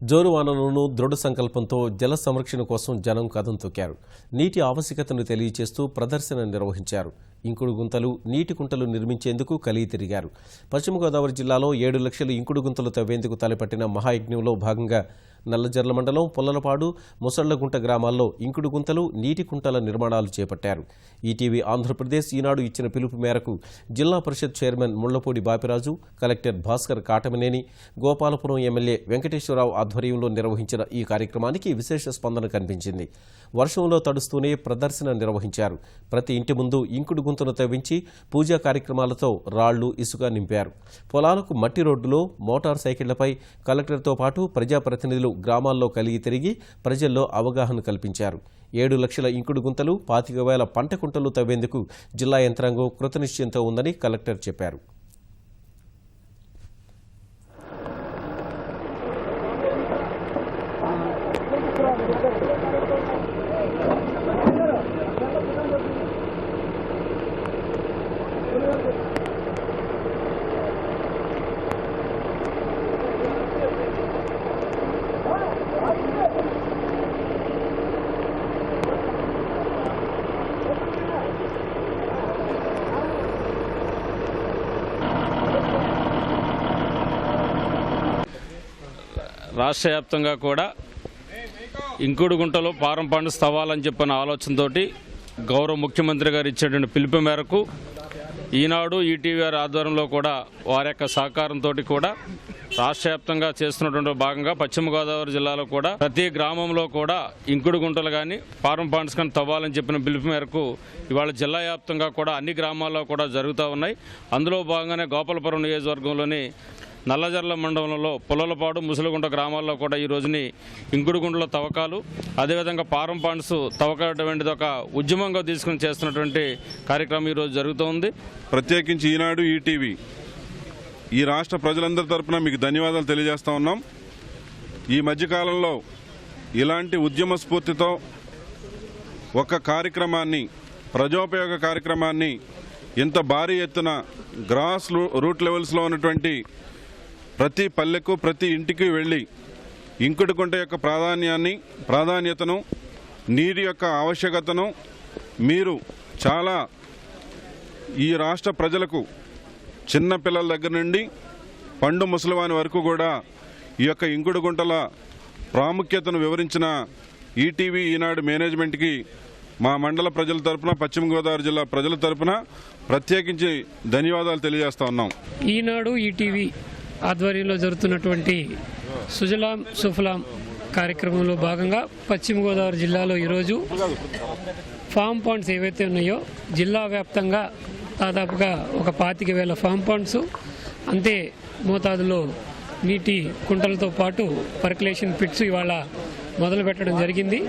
జోరువానలోనూ దృఢ సంకల్పంతో జల సంరక్షణ కోసం జనం కదం తొక్కారు. నీటి ఆవశ్యకతను తెలియజేస్తూ ప్రదర్శన నిర్వహించారు. ఇంకుడు గుంతలు, నీటి కుంటలు నిర్మించేందుకు కలిగి తిరిగారు. పశ్చిమ గోదావరి జిల్లాలో 7 లక్షల ఇంకుడు గుంతలు తవ్వేందుకు తలపెట్టిన మహాయజ్ఞంలో భాగంగా నల్లజర్ల మండలం పుల్లలపాడు, ముసళ్లగుంట గ్రామాల్లో ఇంకుడు గుంతలు, నీటి కుంటల నిర్మాణాలు చేపట్టారు. ఈటీవీ ఆంధ్రప్రదేశ్ ఈనాడు ఇచ్చిన పిలుపు మేరకు Zilla Parishad chairman Mullapudi Bapiraju, collector Bhaskar Katamaneni, Gopalapuram MLA Venkateswararao ఆధ్వర్యంలో నిర్వహించిన ఈ కార్యక్రమానికి విశేష స్పందన కనిపించింది. వర్షంలో తడుస్తూనే ప్రదర్శన నిర్వహించారు. ప్రతి ఇంటి ముందు ఇంకుడు గుంతను తవ్వించి పూజా కార్యక్రమాలతో రాళ్లు, ఇసుక నింపారు. పొలాలకు మట్టి రోడ్డులో మోటార్ సైకిళ్లపై కలెక్టర్తో పాటు ప్రజాప్రతినిధులు గ్రామాల్లో కలిగి తిరిగి ప్రజల్లో అవగాహన కల్పించారు. 7 లక్షల ఇంకుడు గుంతలు, 25,000 పంట కుంటలు తవ్వేందుకు జిల్లా యంత్రాంగం కృతనిశ్చయంతో ఉందని కలెక్టర్ చెప్పారు. రాష్ట్ర వ్యాప్తంగా కూడా ఇంకుడు గుంటలో పారం పండు తవ్వాలని చెప్పిన ఆలోచనతో గౌరవ ముఖ్యమంత్రి గారు ఇచ్చేటువంటి పిలుపు మేరకు ఈనాడు ఈటీవీ ఆధ్వర్యంలో కూడా వారి యొక్క సహకారంతో కూడా రాష్ట్ర వ్యాప్తంగా చేస్తున్నటువంటి భాగంగా పశ్చిమ గోదావరి జిల్లాలో కూడా ప్రతి గ్రామంలో కూడా ఇంకుడు గుంటలు కానీ పారం పాండ్స్ కానీ తవ్వాలని చెప్పిన పిలుపు మేరకు ఇవాళ జిల్లా వ్యాప్తంగా కూడా అన్ని గ్రామాల్లో కూడా జరుగుతూ ఉన్నాయి. అందులో భాగంగానే గోపాలపురం నియోజకవర్గంలోని నల్లజర్ల మండలంలో పుల్లలపాడు, ముసలిగుంట గ్రామాల్లో కూడా ఈ రోజుని ఇంకుడు గుంటల తవ్వకాలు, అదేవిధంగా పారం పాండ్స్ తవ్వకటువంటిది ఒక ఉద్యమంగా తీసుకుని చేస్తున్నటువంటి కార్యక్రమం ఈరోజు జరుగుతోంది. ప్రత్యేకించి ఈనాడు ఈటీవీ ఈ రాష్ట్ర ప్రజలందరి తరపున మీకు ధన్యవాదాలు తెలియజేస్తా ఉన్నాం. ఈ మధ్యకాలంలో ఇలాంటి ఉద్యమ స్ఫూర్తితో ఒక కార్యక్రమాన్ని, ప్రజోపయోగ కార్యక్రమాన్ని ఇంత భారీ ఎత్తున గ్రాస్ రూట్ లెవెల్స్లో ఉన్నటువంటి ప్రతి పల్లెకు, ప్రతి ఇంటికి వెళ్ళి ఇంకుడు గుంట యొక్క ప్రాధాన్యతను, నీటి యొక్క ఆవశ్యకతను మీరు చాలా ఈ రాష్ట్ర ప్రజలకు చిన్న పిల్లల దగ్గర నుండి పండు ముసలివాని వరకు కూడా ఈ యొక్క ఇంకుడు గుంటల ప్రాముఖ్యతను వివరించిన ఈటీవీ ఈనాడు మేనేజ్మెంట్కి మా మండల ప్రజల తరపున, పశ్చిమ గోదావరి జిల్లా ప్రజల తరపున ప్రత్యేకించి ధన్యవాదాలు తెలియజేస్తా ఉన్నాం. ఈనాడు ఈటీవీ ఆధ్వర్యంలో జరుగుతున్నటువంటి సుజలాం సుఫలాం కార్యక్రమంలో భాగంగా పశ్చిమ గోదావరి జిల్లాలో ఈరోజు ఫామ్ పాండ్స్ ఏవైతే ఉన్నాయో జిల్లా వ్యాప్తంగా దాదాపుగా ఒక 25,000 ఫామ్ పాండ్స్, అంతే మోతాదులో నీటి కుంటలతో పాటు పర్కులేషన్ పిట్స్ ఇవాళ మొదలు పెట్టడం జరిగింది.